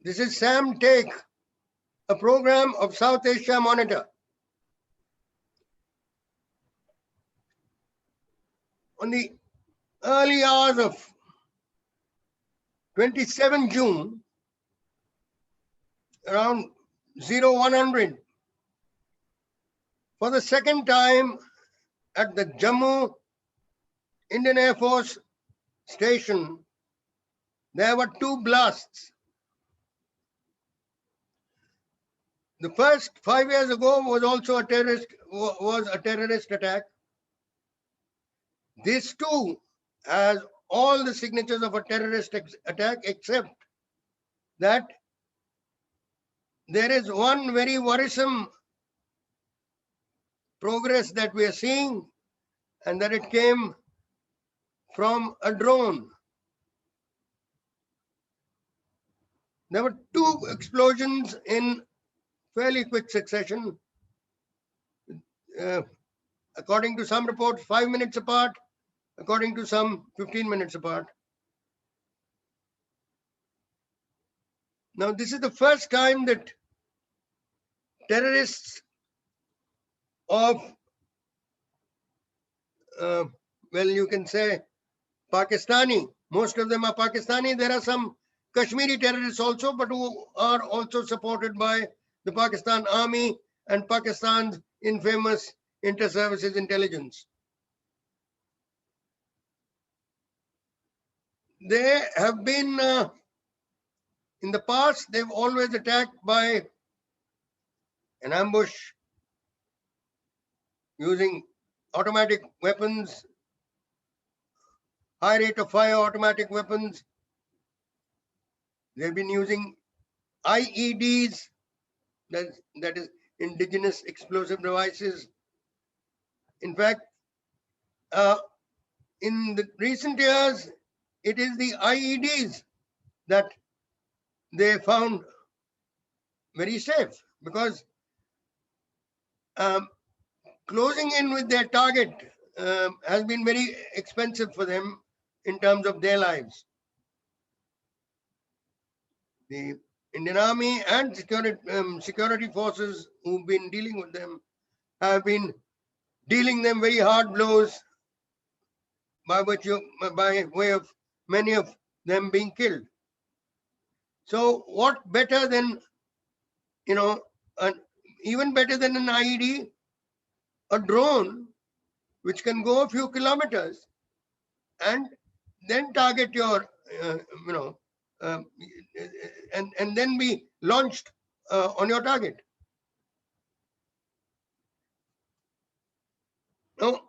This is Sam Take, a program of South Asia Monitor. On the early hours of 27 June, around 0100, for the second time at the Jammu Indian Air Force station, there were two blasts. The first 5 years ago was also a terrorist attack. This too has all the signatures of a terrorist attack, except that there is one very worrisome progress that we are seeing, and that it came from a drone. There were two explosions in fairly quick succession. According to some reports, 5 minutes apart, according to some 15 minutes apart. Now, this is the first time that terrorists of, well, you can say Pakistani, most of them are Pakistani. There are some Kashmiri terrorists also, but who are also supported by the Pakistan Army and Pakistan's infamous inter-services intelligence. They have been, in the past, they've always attacked by an ambush using automatic weapons, high rate of fire automatic weapons. They've been using IEDs, that is indigenous explosive devices. In fact, in the recent years, it is the IEDs that they found very safe, because closing in with their target has been very expensive for them in terms of their lives. The Indian Army and security forces who've been dealing with them have been dealing them very hard blows by way of many of them being killed. So what better than, even better than an IED, a drone which can go a few kilometers and then target your, and then be launched on your target. Now,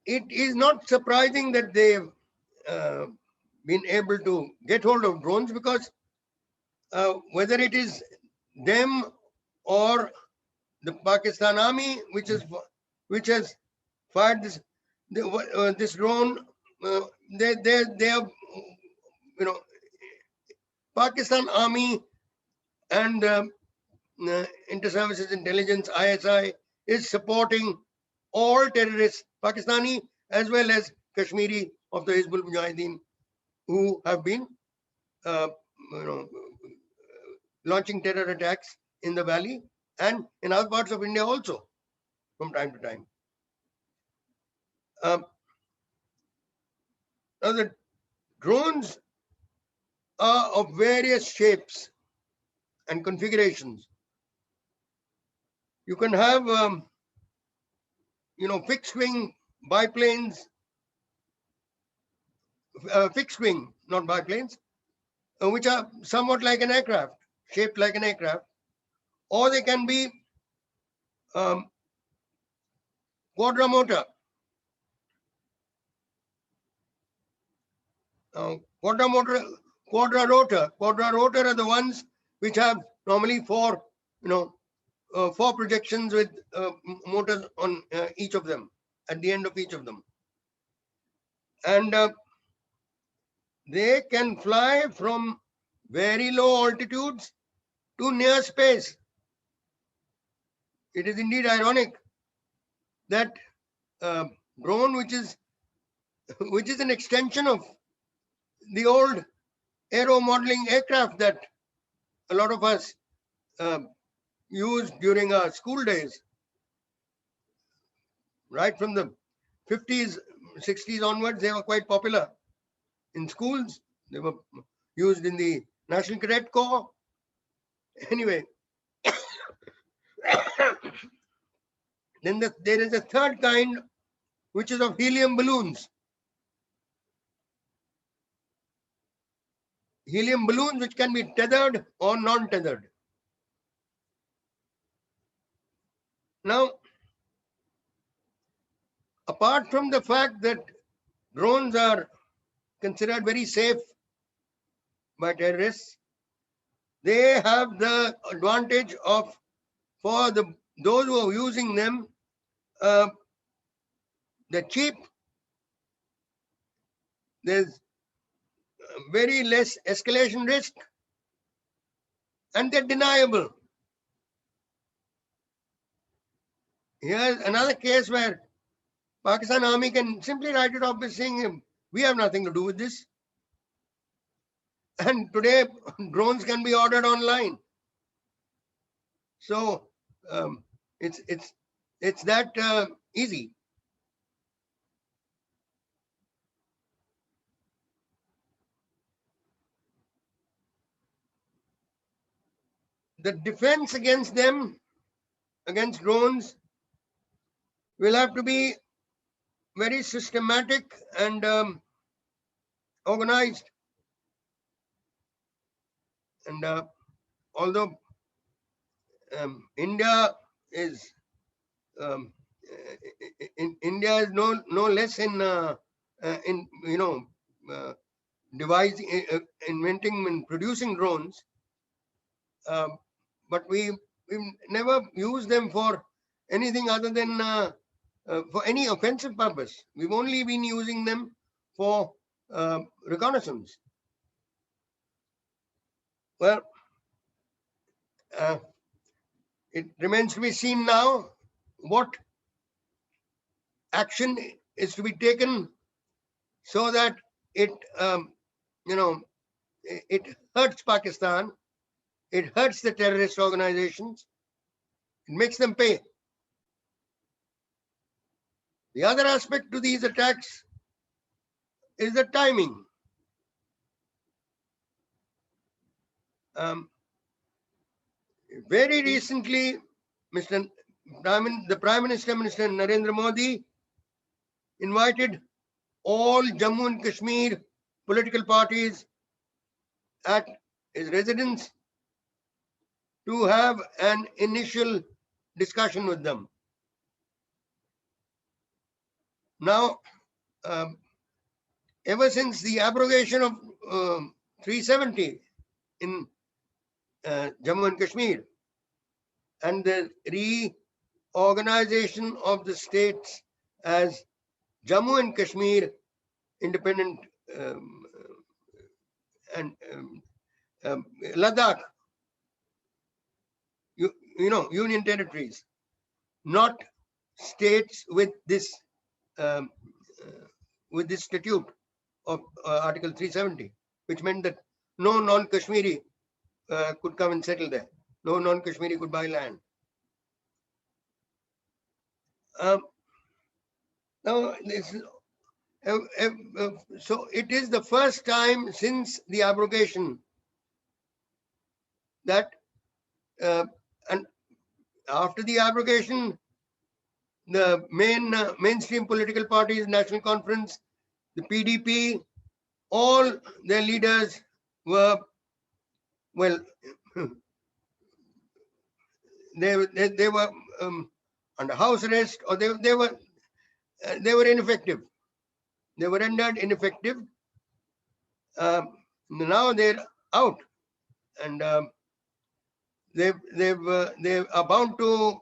it is not surprising that they've been able to get hold of drones, because whether it is them or the Pakistan Army, which has fired this drone, they have, Pakistan Army and Inter-Services Intelligence, ISI, is supporting all terrorists, Pakistani as well as Kashmiri of the Hizbul Mujahideen, who have been launching terror attacks in the valley and in other parts of India also from time to time. Now, the drones are of various shapes and configurations. You can have, fixed wing biplanes, fixed wing, not biplanes, which are somewhat like an aircraft, shaped like an aircraft, or they can be quadromotor. Quadrarotor are the ones which have normally four projections with motors on each of them, at the end of each of them. And they can fly from very low altitudes to near space. It is indeed ironic that drone, which is an extension of the old aero modeling aircraft that a lot of us used during our school days, right from the 50s, 60s onwards, they were quite popular in schools. They were used in the National Cadet Corps. Anyway, then there is a third kind, which is of helium balloons. Helium balloons which can be tethered or non-tethered. Now, apart from the fact that drones are considered very safe by terrorists, they have the advantage of, for those who are using them, they're cheap. There's very less escalation risk, and they're deniable. Here's another case where Pakistan Army can simply write it off by saying, we have nothing to do with this. And today, drones can be ordered online. So it's that easy. The defense against them, against drones, will have to be very systematic and organized. And although India is India is no less in devising, inventing and producing drones, but we've never used them for anything other than for any offensive purpose. We've only been using them for reconnaissance. Well, it remains to be seen now what action is to be taken so that it it hurts Pakistan, it hurts the terrorist organizations, it makes them pay. The other aspect to these attacks is the timing. Very recently, the Prime Minister, Mr. Narendra Modi, invited all Jammu and Kashmir political parties at his residence to have an initial discussion with them. Now, ever since the abrogation of 370 in Jammu and Kashmir and the reorganization of the states as Jammu and Kashmir independent and Ladakh, union territories, not states with this statute of Article 370, which meant that no non-Kashmiri could come and settle there. No non-Kashmiri could buy land. Now, so it is the first time since the abrogation that, and after the abrogation, the mainstream political parties, National Conference, the PDP, all their leaders were, well, they were under house arrest, or they were ineffective. They were rendered ineffective. Now they're out, and they are bound to,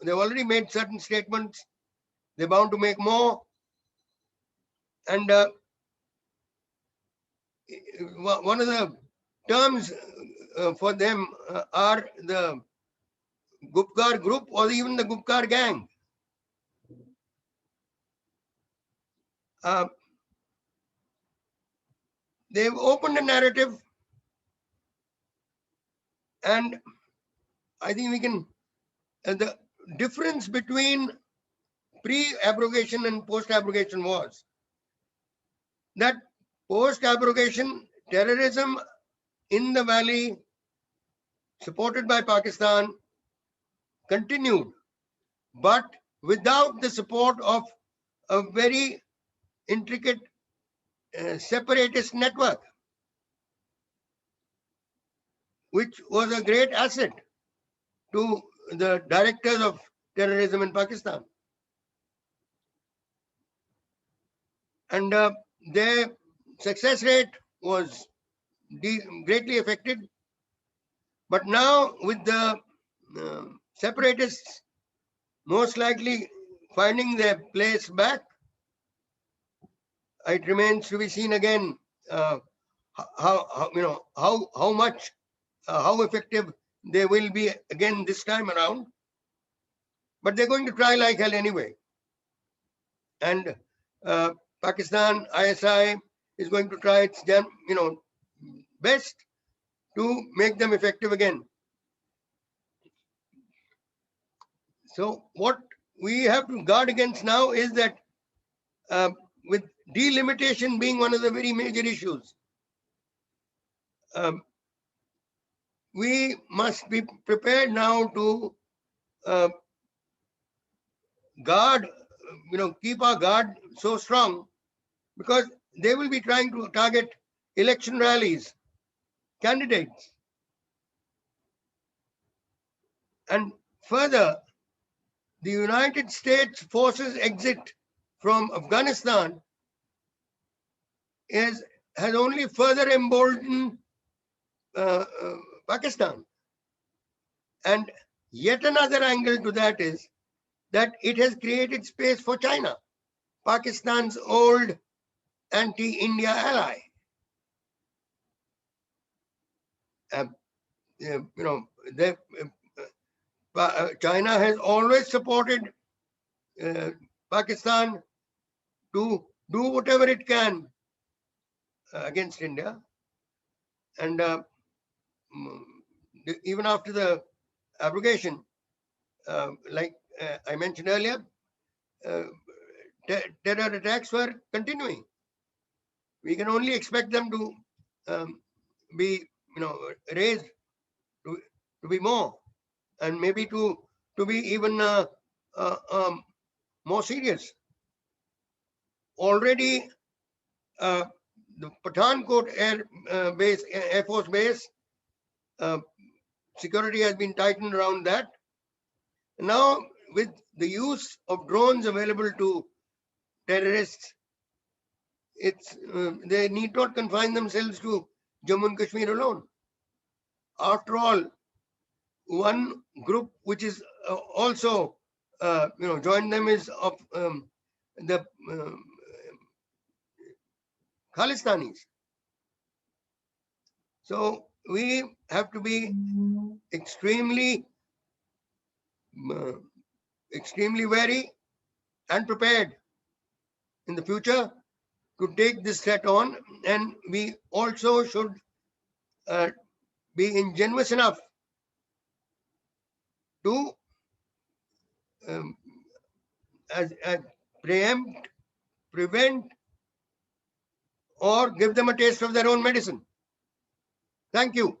they've already made certain statements. They're bound to make more, and one of the terms for them are the Gupkar group or even the Gupkar gang. they've opened a narrative, and I think we can, the difference between pre-abrogation and post-abrogation was that post-abrogation terrorism in the valley, supported by Pakistan, continued, but without the support of a very intricate separatist network, which was a great asset to the directors of terrorism in Pakistan. And their success rate was greatly affected. But now, with the separatists most likely finding their place back, it remains to be seen again how much how effective they will be again this time around. But they're going to try like hell anyway. And Pakistan ISI is going to try its best to make them effective again. So what we have to guard against now is that with delimitation being one of the very major issues, we must be prepared now to guard, keep our guard so strong, because they will be trying to target election rallies, candidates. And further, the United States forces exit from Afghanistan has only further emboldened Pakistan. And yet another angle to that is that it has created space for China, Pakistan's old anti-India ally. China has always supported Pakistan to do whatever it can against India. And even after the abrogation, like I mentioned earlier, terror attacks were continuing. We can only expect them to be, raised to be more, and maybe to be even more serious. Already, the Pathankot Air Force Base, security has been tightened around that. Now, with the use of drones available to terrorists, they need not confine themselves to Jammu and Kashmir alone. After all, one group which is also joined them is of the Khalistanis. So we have to be extremely wary and prepared in the future to take this threat on. And we also should be ingenious enough to preempt, prevent, or give them a taste of their own medicine. Thank you.